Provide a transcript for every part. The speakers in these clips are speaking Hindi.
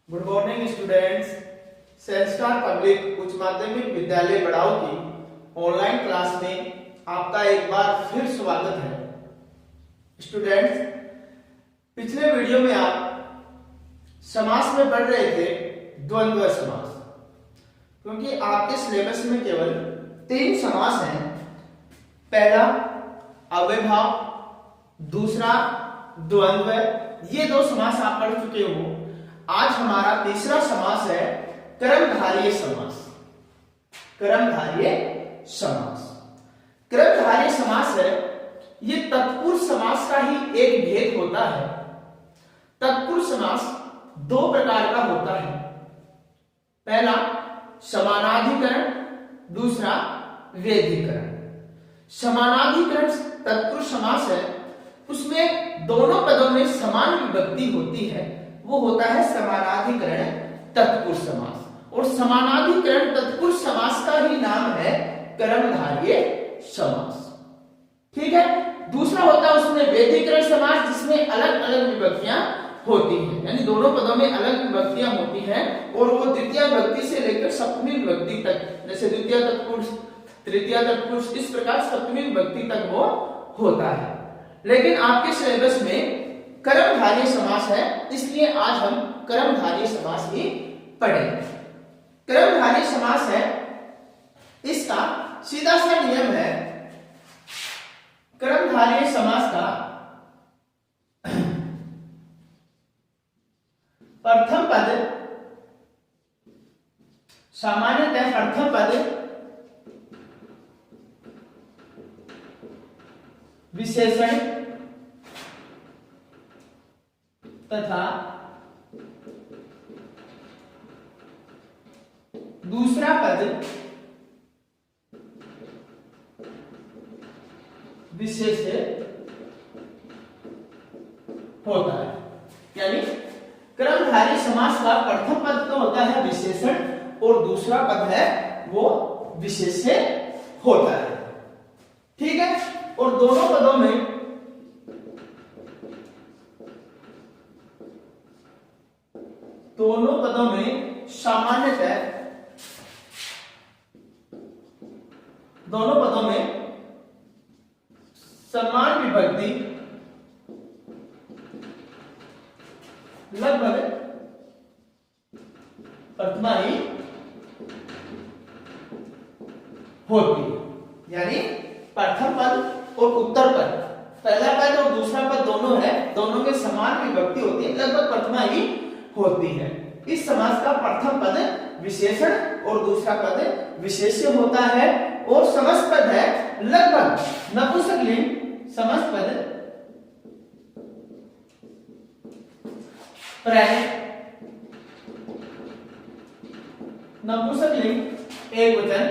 Good morning students. Senstar public उच्च माध्यमिक विद्यालय बड़ाव की ऑनलाइन क्लास में आपका एक बार फिर स्वागत है। स्टूडेंट्स, पिछले वीडियो में आप समास में पढ़ रहे थे द्वंद्व समास, क्योंकि आपके सिलेबस में केवल 3 समास हैं। पहला अव्ययभाव, दूसरा द्वंद्व। ये 2 समास आप पढ़ चुके हो। आज हमारा तीसरा समास है कर्मधारय समास। कर्मधारय समास, कर्मधारय समास है, ये तत्पुरुष समास का ही एक भेद होता है। तत्पुरुष समास 2 प्रकार का होता है। पहला समानाधिकरण, दूसरा व्यधिकरण। समानाधिकरण तत्पुरुष समास है, उसमें दोनों पदों में समान विभक्ति होती है, वो होता है समानाधिकरण तत्पुरुष समास। और समानाधिकरण तत्पुरुष समास का ही नाम है कर्मधारय समास। ठीक है। दूसरा होता है उसमें व्यधिकरण समास, जिसमें अलग अलग विभक्तियां होती हैं, यानी दोनों पदों में अलग विभक्तियां होती हैं और वो द्वितीय विभक्ति से लेकर सप्तमी विभक्ति तक, जैसे द्वितीय तत्पुरुष, तृतीय तत्पुरुष, इस प्रकार सप्तमी विभक्ति तक वो होता है। लेकिन आपके सिलेबस में कर्मधारय समास है, इसलिए आज हम कर्मधारय समास ही पढ़ेंगे। कर्मधारय समास है, इसका सीधा सा नियम है। कर्मधारय समास का प्रथम पद सामान्यतः प्रथम पद विशेषण तथा दूसरा पद विशेष्य होता है। यानी कर्मधारय समास का प्रथम पद तो होता है विशेषण और दूसरा पद है वो विशेष्य होता है। ठीक है। और दोनों पदों में सामान्यतः दोनों पदों में समान विभक्ति लगभग प्रथमा ही होती है। यानी प्रथम पद और उत्तर पद, पहला पद और दूसरा पद दोनों है, दोनों में समान विभक्ति होती है, लगभग प्रथमा ही होती है। इस समास का प्रथम पद विशेषण और दूसरा पद विशेष्य होता है और समस्त पद है लगभग नपुंसकलिंग। समस्त पद प्राय नपुंसकलिंग एक वचन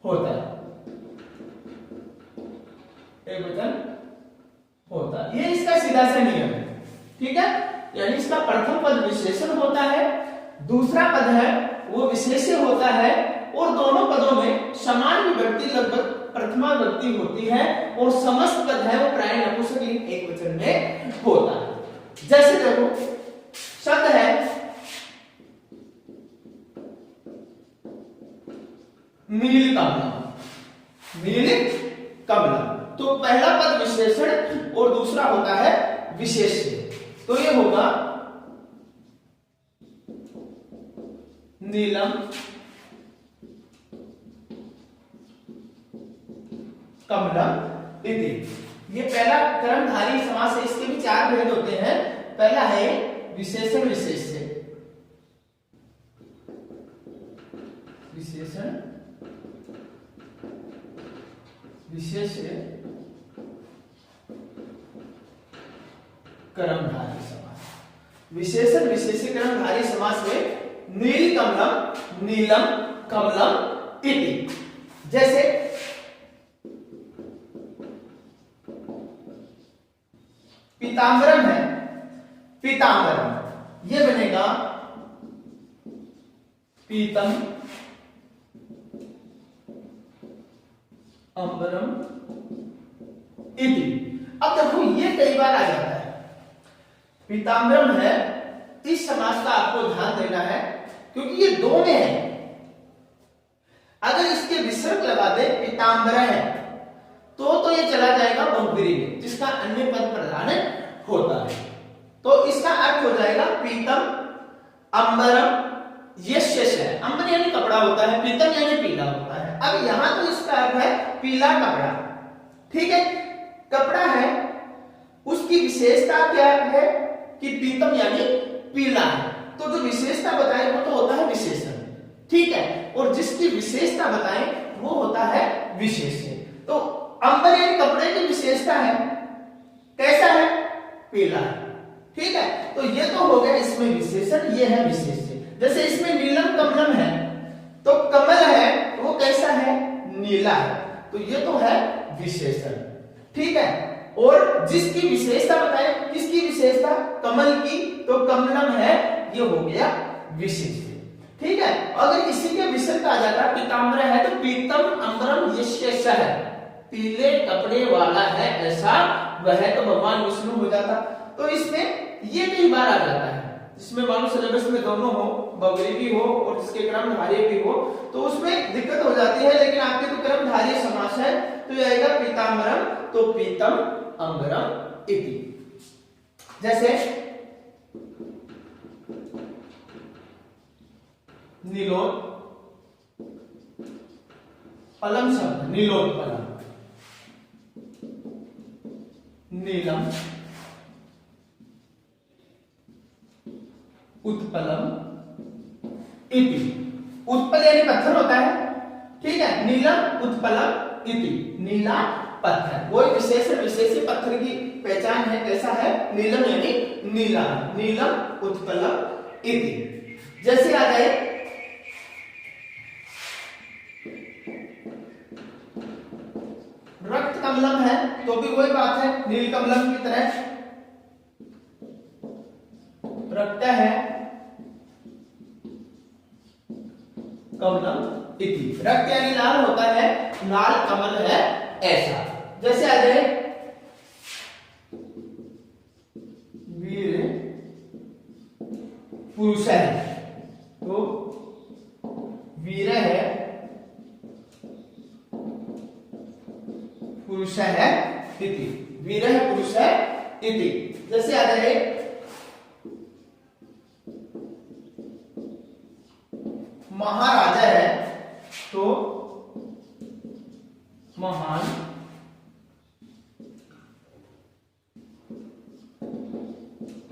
होता है, एक वचन होता है। ये इसका सीधा सा नियम है। ठीक है। यानी इसका प्रथम पद विशेषण होता है, दूसरा पद है वो विशेष्य होता है और दोनों पदों में समान विभक्ति लगभग प्रथमा विभक्ति होती है और समस्त पद है वो प्राय नपुंसकलिंग एक वचन में होता है। जैसे देखो शब्द है नील कमला, नील कमला, तो पहला पद विशेषण और दूसरा होता है विशेष्य, तो ये होगा नीलम कमलम इति। ये पहला कर्मधारय समास है, इसके भी 4 भेद होते हैं। पहला है विशेषण विशेष्य, विशेषण विशेष्य कर्मधारय समास। विशेषण विशेष्य कर्मधारय समास में नील कमलम, नीलम कमलम इति। जैसे पीतांबरम है, पीतांबरम, ये बनेगा पीतम अंबरम इति। अब देखो ये कई बार आ जाता है, पीताम्बरम है, इस समास का आपको ध्यान देना है क्योंकि ये दो में है। अगर इसके विसर्ग लगा दे पीताम्बर है तो ये चला जाएगा बहुब्रीहि में, जिसका अन्य पद प्रधान होता है। तो इसका अर्थ हो जाएगा पीतम अंबरम यस्य है। अंबर यानी कपड़ा होता है, पीतम यानी पीला होता है। अब यहां तो इसका अर्थ है पीला कपड़ा, ठीक है, कपड़ा है, उसकी विशेषता क्या है कि पीतम यानी पीला है। तो जो विशेषता बताए वो तो होता है विशेषण, ठीक है, और जिसकी विशेषता बताएं वो होता है विशेष्य। तो अंबर यानी कपड़े की विशेषता है, कैसा है, पीला है, ठीक है। तो ये तो हो गया इसमें विशेषण, ये है विशेष्य। जैसे इसमें नीलम कमलम है, तो कमल है वो कैसा है, नीला है, तो ये तो है विशेषण, ठीक है। और जिसकी विशेषता बताए, किसकी विशेषता, कमल की, तो कमलम है, ये हो गया विशेष्य, ठीक है। अगर इसी के विसर्ग आ जाता पीताम्बर है तो पीतम अंबरम यस्य है, पीले कपड़े वाला है ऐसा वह, तो भगवान विष्णु हो जाता। तो इसमें ये कई बार आ जाता है, जिसमें मानो सिलेबस में दोनों हो, बगरी भी हो और जिसके क्रमधारय भी हो, तो उसमें दिक्कत हो जाती है। लेकिन आपके तो क्रमधारय समास है तो ये आएगा पीताम्बरम, तो पीतम अंबरम इति। जैसे नीलोद पलम शब्द, नीलोत्पलम, नीलम उत्पलम इति। उत्पल यानी पत्थर होता है, ठीक है, नीलम उत्पलम इति, नीला पत्थर, वो विशेषण विशेषी पत्थर की पहचान है, कैसा है, नीलम यानी नीला, नीलम उत्पलम इति। जैसे आ जाए रक्त कमलम है, तो भी वही बात है, नील कमलम की तरह रक्त है कमलम इति। रक्त यानी लाल होता है, लाल कमल है ऐसा। जैसे आ जाए वीर पुरुष है, तो वीर है पुरुष है इति, वीर है पुरुष है इति। जैसे आ जाए महाराजा है, तो महान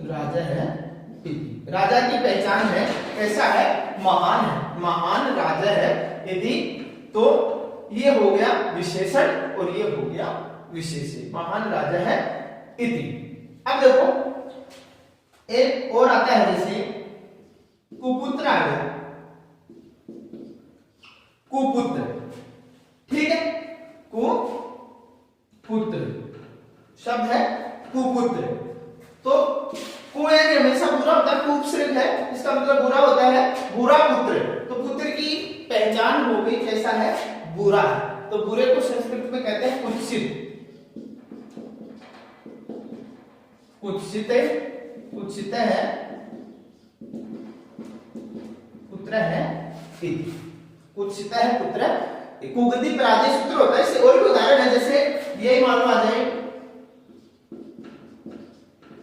राजा है इति। राजा की पहचान है, कैसा है, महान है, महान राजा है यदि, तो ये हो गया विशेषण और ये हो गया विशेष्य, महान राजा है इति। अब देखो एक और आता है, जैसे कुपुत्र आ गया, कुपुत्र, ठीक है, कुपुत्र शब्द है कुपुत्र। तो कु यानी हमेशा बुरा होता है, कुपसृग है, इसका मतलब बुरा होता है, बुरा पुत्र। तो पुत्र की पहचान हो गई, कैसा है, बुरा है। तो बुरे को संस्कृत में कहते हैं कुत्सित, कुत्सित, कुत्सित है, पुत्र है इति, कुत्सित है पुत्र। कुगति पराजय सूत्र होता है, इससे और भी उदाहरण है, जैसे यही मालूम आ जाए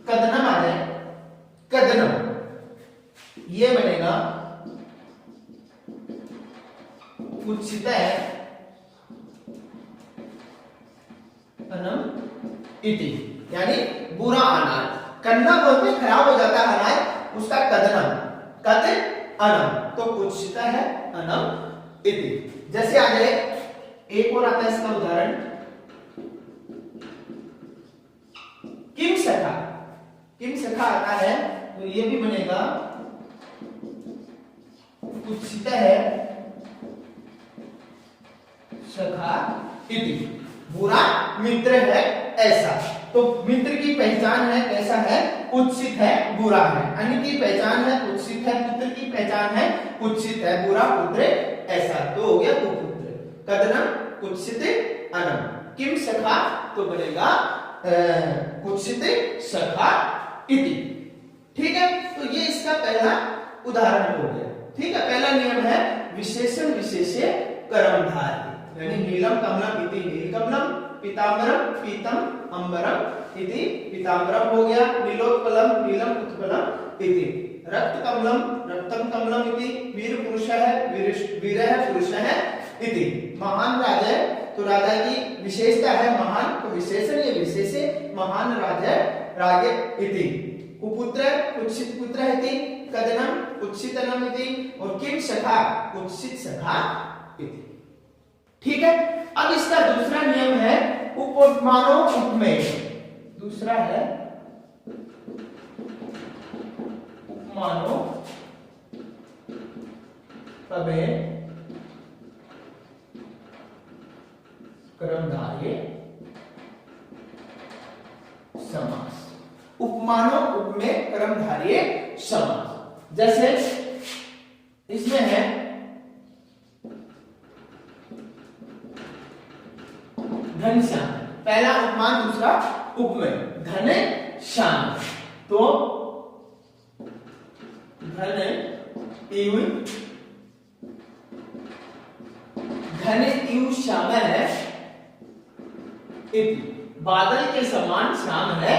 कदनम आ जाए, कदनम ये बनेगा कुत्सित है अनम इति, यानी बुरा अनाज। कन्ना बोलते हैं खराब हो जाता है अनाज, उसका कदनम, कद अनम, तो कुत्सित है अनम इति। जैसे आ जाए एक और आता है इसका उदाहरण, किम सखा, किम सखा आता है, तो ये भी बनेगा कुत्सित है सखा इति, बुरा मित्र है ऐसा। तो मित्र की पहचान है, कैसा है, कुत्सित है, बुरा है। अन्य की पहचान है कुत्सित है, पुत्र की पहचान है कुत्सित है, बुरा पुत्र ऐसा। तो हो गया कुपुत्र, कदनम कुत्सित अनम, किम सखा तो बनेगा कुत्सित सखा इति। पहला उदाहरण हो गया। ठीक है, पहला नियम है विशेषण विशेष्य कर्मधारय, यानी नीलम कमलम इति नीलकमलम, पीतांबरम पीतम अंबरम इति पीतांबरम हो गया, नीलोत्पलम नीलम उत्पलम इति रक्तकमलम रक्तम कमलम इति वीर पुरुष है वीरः पुरुषः इति महान राजा, तो राजा की विशेषता है महान, तो विशेषण ये विशेषे महान राजा राजे इति कुपुत्र कुत्सित पुत्र इति कदनम कुत्सितनम इति और किम सखा कुत्सित सखा इति। ठीक है, अब इसका दूसरा नियम है उपमानो उपमेय। दूसरा है उपमानो उपमेय कर्मधारय समास। उपमानो उपमेय कर्मधारय समास, जैसे इसमें है घनश्याम, पहला उपमान दूसरा उपमेय, घन श्याम, तो घन इव श्याम है, बादल के समान श्याम है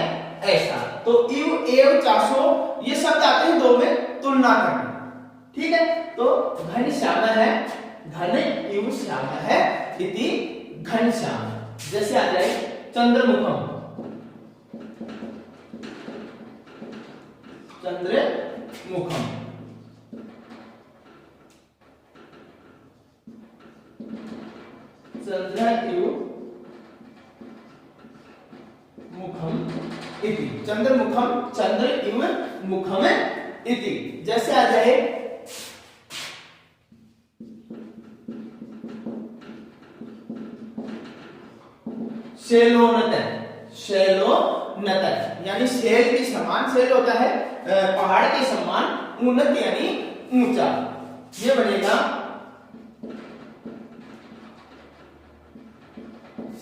ऐसा, तो इव एव चासो ये शब्द आते हैं दो में तुलना करना। ठीक है, तो घन श्याम है, घन इव श्याम है इति घन श्याम। जैसे आ जाए चंद्रमुखम, चंद्रमुखम, चंद्र इव मुखम इति चंद्रमुखम चंद्र इव मुखम इति। जैसे आ जाए शैलोनत, शैलोनत यानी शैल के समान, शैल होता है पहाड़ के समान, उन्नत यानी ऊंचा, ये बनेगा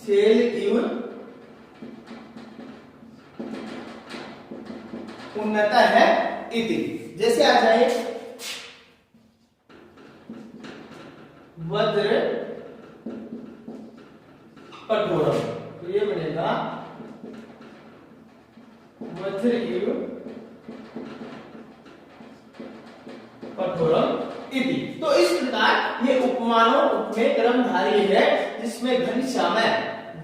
शैल इव उन्नत है इति। जैसे आ जाए वज्र कठोरम, तो ये बनेगा वज्र इव कठोरम इति। तो इस प्रकार ये उपमानो उपमेय कर्मधारय है, जिसमें घन श्याम है,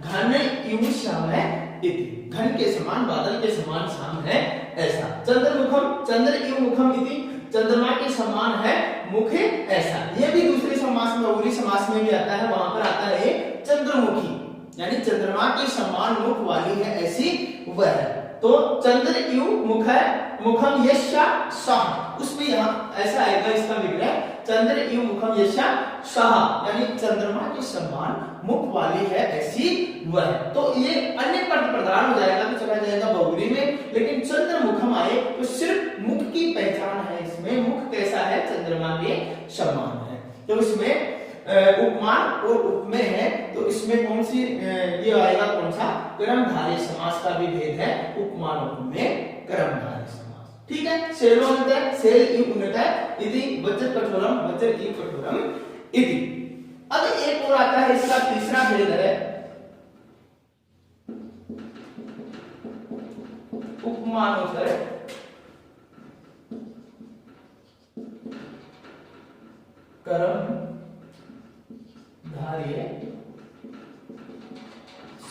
घन इव श्याम है इति, घन के समान बादल के समान श्याम है ऐसा। चंद्रमुखम चंद्र इव मुखम इति, चंद्रमा के समान है मुख ऐसा। ये भी दूसरे समास में, बहुरी समास में भी आता है, वहां पर आता है चंद्रमुखी, यानी चंद्रमा के समान मुख वाली है ऐसी वह। तो चंद्र इव मुख है, मुखम यस्या सह, उसमें यहाँ ऐसा आएगा इसका विग्रह, चंद्र इव मुखम यस्या सह, यानी चंद्रमा के समान मुख वाली है ऐसी वह। तो ये अन्य पद प्रधान हो जाएगा तो चला जाएगा बहुरी में, लेकिन चंद्र मुखम आए तो सिर्फ मुख की पहचान है इसमें, मुख कैसा है चंद्रमा के समान है। तो इसमें उपमान और उपमेय है, तो इसमें कौन सी ये आएगा, कौन सा कर्मधारय समास का भी भेद है, उपमान उपमेय कर्मधारय समास। ठीक है, शैलोन्नत शैल इव उन्नत इति वज्र कठोरम वज्र इव कठोरम इति। अब एक और आता है, इसका तीसरा भेद है उपमानोत्तर कर्मधारय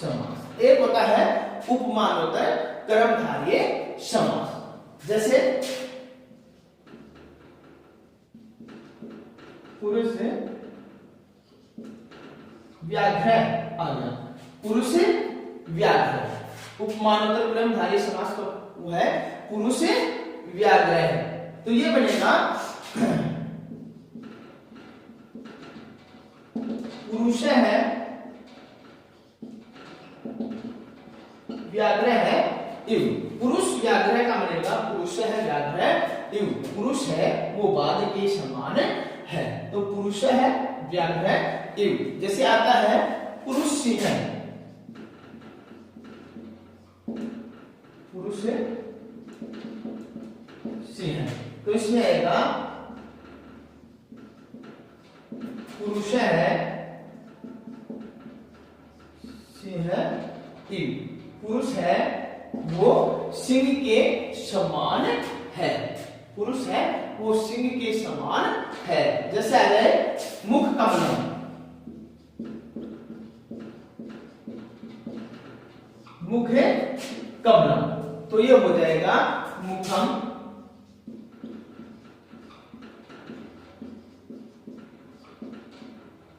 समास। एक होता है उपमानोत्तर कर्मधारय समास, जैसे पुरुष व्याघ्र आ गया, पुरुष व्याघ्र, उपमानोत्तर कर्मधारय समास का वो है पुरुष व्याघ्र है, तो ये बनेगा पुरुष है व्याघ्र है इव, पुरुष व्याघ्र का बनेगा पुरुष है व्याघ्र इव, पुरुष है वो बाद के समान है, तो पुरुष है व्याघ्र इव। जैसे आता है पुरुष सिंह, पुरुष सिंह, तो इसमें आएगा पुरुष है सिंह इव। पुरुष है वो सिंह के समान है। पुरुष है वो सिंह के समान है। जैसे आ जाए मुख कमलम। मुख है कमलम, तो ये हो जाएगा मुखम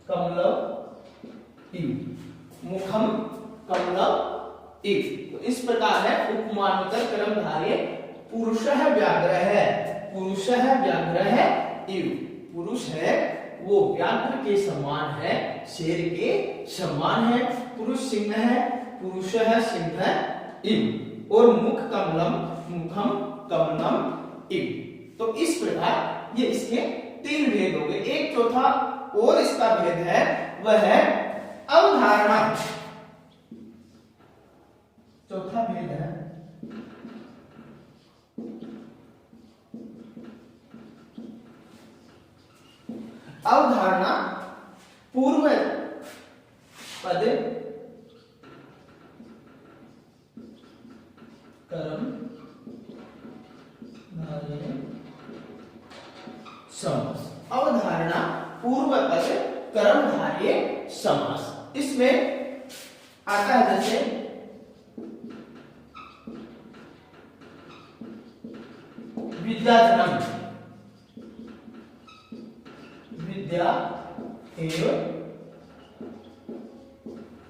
कमलम इव। मुखम कमलम इव। तो इस प्रकार है उपमानोत्तर कर्मधारय पुरुषः व्याघ्र है। पुरुषः व्याघ्र है इव। पुरुष है वो व्याघ्र के समान है, शेर के समान है। पुरुष सिंह है, पुरुषः सिंह इव। और मुख कमलम मुखम कमलम इव। तो इस प्रकार ये इसके 3 भेद हो गए। एक चौथा और इसका भेद है, वह है अवधारणा। चौथा भेद है अवधारणा पूर्व पद कर्म समास। अवधारणा पूर्व पद कर्मधारय समास। इसमें आता है जैसे विद्याधनम,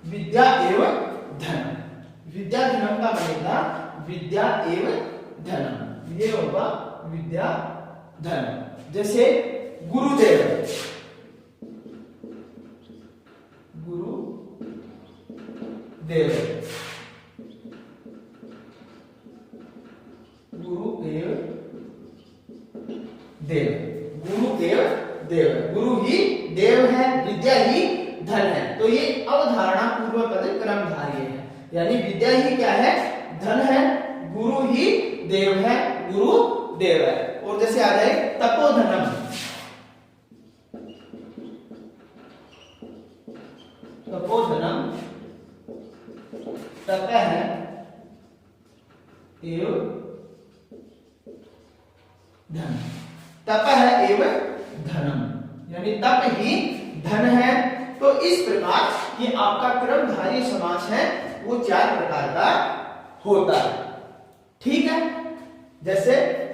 विद्या एवं धन। विद्याधनम का बनेगा विद्या एवं धनम, ये होगा विद्या धन। जैसे गुरुदेव, गुरुदेव, गुरुदेव देव, गुरुदेव देव। गुरु ही देव है, विद्या ही धन है। तो ये अवधारणा पूर्व पद कर्मधारय है, यानी विद्या ही क्या है, धन है। गुरु ही देव है, गुरु देव है। और जैसे आ जाए तपोधनम, तपोधनम तप है एवं धन। तप है एवं धनम, यानी तप ही धन है। तो इस प्रकार ये आपका कर्मधारय समास है, वो 4 प्रकार का होता है। ठीक है, जैसे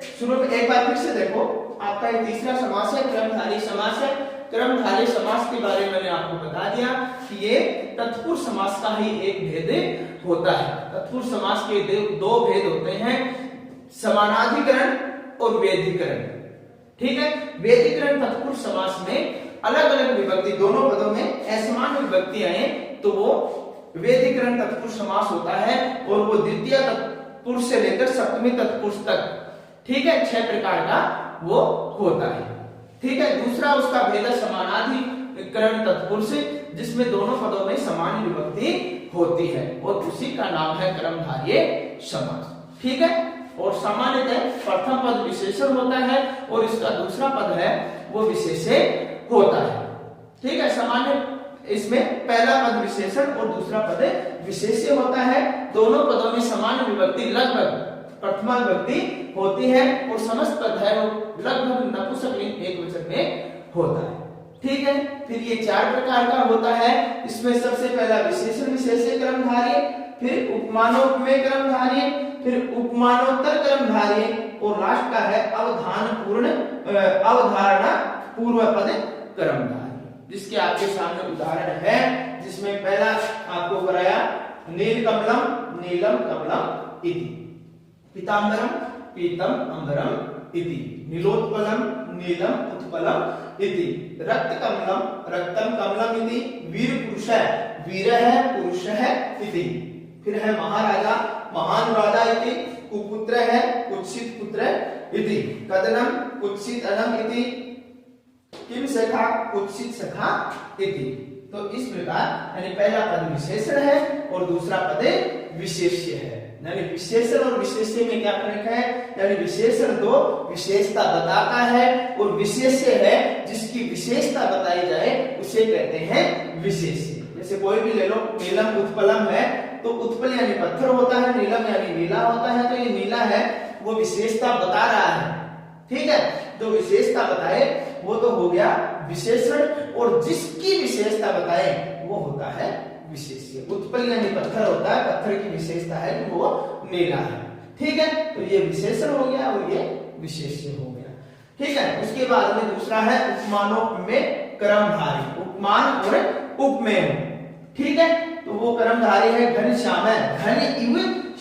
शुरू में एक बार फिर से देखो, आपका ये तीसरा समास है, कर्मधारय समास है। कर्मधारय समास के बारे में मैंने आपको बता दिया कि ये तत्पुरुष समास का ही एक भेद होता है। तत्पुरुष समास के 2 भेद होते हैं, समानाधिकरण और वेदीकरण। ठीक है, वेदीकरण तत्पुरुष समास में अलग अलग विभक्ति, दोनों पदों में असमान विभक्ति आए तो वो वेदीकरण तत्पुरुष समास होता है। और वो द्वितीय तत्पुरुष से लेकर सप्तमी तत्पुरुष तक, ठीक है, 6 प्रकार का वो होता है। ठीक है, दूसरा उसका भेद है समानाधिकरण तत्पुरुष, जिसमें दोनों पदों में समान विभक्ति होती है और उसी का नाम है कर्मधारय समास। ठीक है, और सामान्यतः प्रथम पद विशेषण होता है और इसका दूसरा पद है वो विशेष्य होता है। ठीक है, सामान्य इसमें पहला पद विशेषण और दूसरा पद विशेष्य होता है। दोनों पदों में समान विभक्ति लगभग प्रथमा विभक्ति होती है और समस्त पद है वो लगभग नपुंसकलिंग एकवचन में होता है। ठीक है, फिर ये 4 प्रकार का होता है। इसमें सबसे पहला विशेषण विशेष्य कर्मधारय, फिर उपमानोपमेय कर्मधारय, फिर उपमानोत्तर कर्मधारय और लास्ट का है अवधारणा पूर्व पद कर्मधारय, जिसके आपके सामने उदाहरण है। जिसमें पहला आपको कराया नीलकमलम नीलम कमलम इति, पीतांबरम पीतम अंबरम इति, नीलोत्पलम नीलम उत्पलम इति, रक्तकमलम रक्तम कमलम इति, वीर पुरुष वीरः पुरुषः इति। फिर है महाराजा महान राजा इति, कुपुत्र है कुत्सित पुत्र इति, कदनम कुत्सित अनम इति, किम सखा कुत्सित सखा इति। तो इस प्रकार यानी पहला पद विशेषण है और दूसरा पद विशेष्य है, यानी विशेषण और विशेष्य में क्या फर्क है, यानी विशेषण तो विशेषता बताता है और विशेष्य है जिसकी विशेषता बताई जाए उसे कहते हैं विशेष्य। जैसे कोई भी ले लो, नीलम उत्पलम है तो उत्पल यानी पत्थर होता है, नीलम यानी नीला होता है, तो ये नीला है वो विशेषता बता रहा है, ठीक है। जो विशेषता बताए वो तो हो गया विशेषण और जिसकी विशेषता बताए वो होता है विशेष्य। उत्पल यानी पत्थर होता है, पत्थर की विशेषता है कि वो नीला है, ठीक है। तो ये विशेषण हो गया और ये विशेष्य हो गया, ठीक है। उसके बाद में दूसरा है उपमानोपमेय क्रमधारी, उपमान और उपमेय, ठीक है। तो वो क्रमधारी है घनश्याम है, घन इव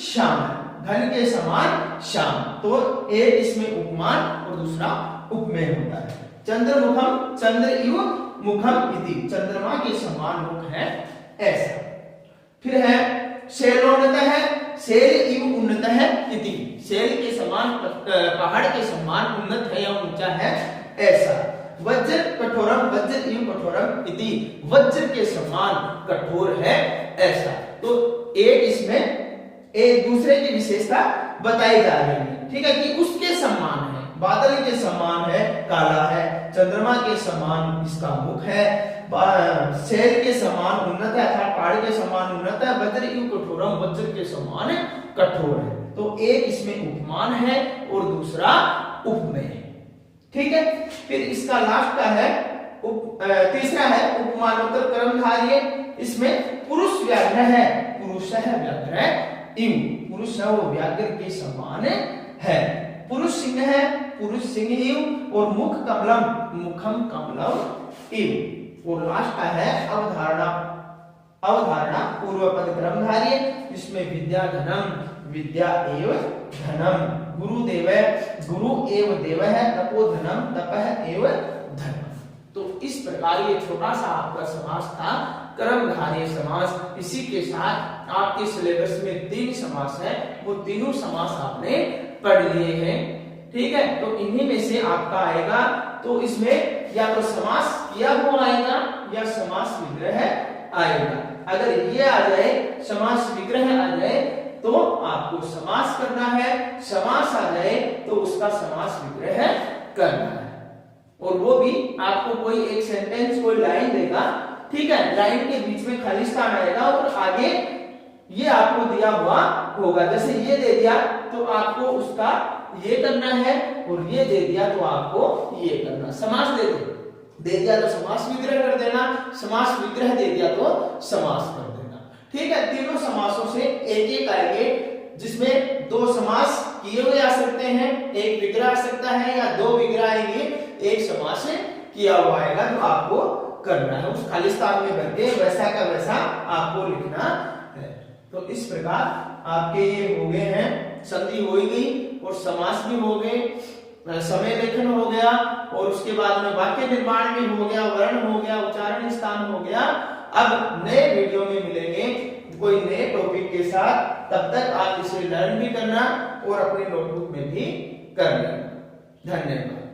श्याम, घन के समान श्याम, तो एक इसमें उपमान और दूसरा उपमेय होता है। चंद्रमुखम चंद्र इव मुखम इति, चंद्रमा के समान मुख है ऐसा। फिर है शैलोन्नत है, शैल इव उन्नत है इति, शैल के समान पहाड़ के समान उन्नत है या ऊंचा है ऐसा। वज्र कठोरम वज्र इव कठोरम इति, वज्र के समान कठोर है ऐसा। तो एक इसमें एक दूसरे की विशेषता बताई जा रही है, ठीक है, कि उसके समान है, बादल के समान है, काला है, चंद्रमा के समान इसका मुख है, शैल के समान उन्नत है अर्थात पहाड़ के समान उन्नत है, वज्र इव कठोरम वज्र के समान कठोर है। तो एक इसमें उपमान है और दूसरा उपमेय है, ठीक है। फिर इसका लास्ट का है तीसरा है उपमानोत्तर क्रमधार्य, इसमें पुरुष व्याघ्र है, पुरुष है व्याघ्र इव, पुरुष है वो व्याघ्र के समान है, पुरुष सिंह है, पुरुष सिंह इव, और मुख कमलम मुखम कमलम इव। और लास्ट का है अवधारणा, अवधारणा पूर्व पद क्रमधार्य, जिसमें विद्या धनम विद्या एव धनम, गुरुदेव गुरु एव देव है, तपोधनम तपः एव धनम। तो इस प्रकार ये छोटा सा आपका समास था कर्मधारय समास। इसी के साथ आपके सिलेबस में 3 समास है, वो तीनों समास आपने पढ़ लिए हैं, ठीक है। तो इन्हीं में से आपका आएगा, तो इसमें या तो समास किया हुआ आएगा या समास विग्रह आएगा। अगर ये आ जाए समास विग्रह आ जाए तो आपको समास करना है, समास आ जाए तो उसका समास विग्रह करना है। और वो भी आपको कोई एक सेंटेंस कोई लाइन देगा, ठीक है, लाइन के बीच में खाली स्थान आएगा और आगे ये आपको दिया हुआ होगा। जैसे ये दे दिया तो आपको उसका ये करना है और ये दे दिया तो आपको ये करना। समास दे दिया तो समास विग्रह कर देना, समास विग्रह दे दिया तो समास कर देना, ठीक है। तीनों समासों से एक एक आएंगे, जिसमें 2 समास किए हुए आ सकते हैं, एक विग्रह आ सकता है, या 2 विग्रह आएंगे, एक समास किया हुआ आएगा, जो आपको करना है उस खाली स्थान में भर के वैसा का वैसा आपको लिखना है। तो इस प्रकार आपके ये हो गए हैं, संधि हो गई और समास भी हो गए, समय लेखन हो गया, और उसके बाद में वाक्य निर्माण भी हो गया, वर्ण हो गया, उच्चारण स्थान हो गया। अब नए वीडियो में मिलेंगे कोई नए टॉपिक के साथ, तब तक आप इसे लर्न भी करना और अपनी नोटबुक में भी कर लेना। धन्यवाद।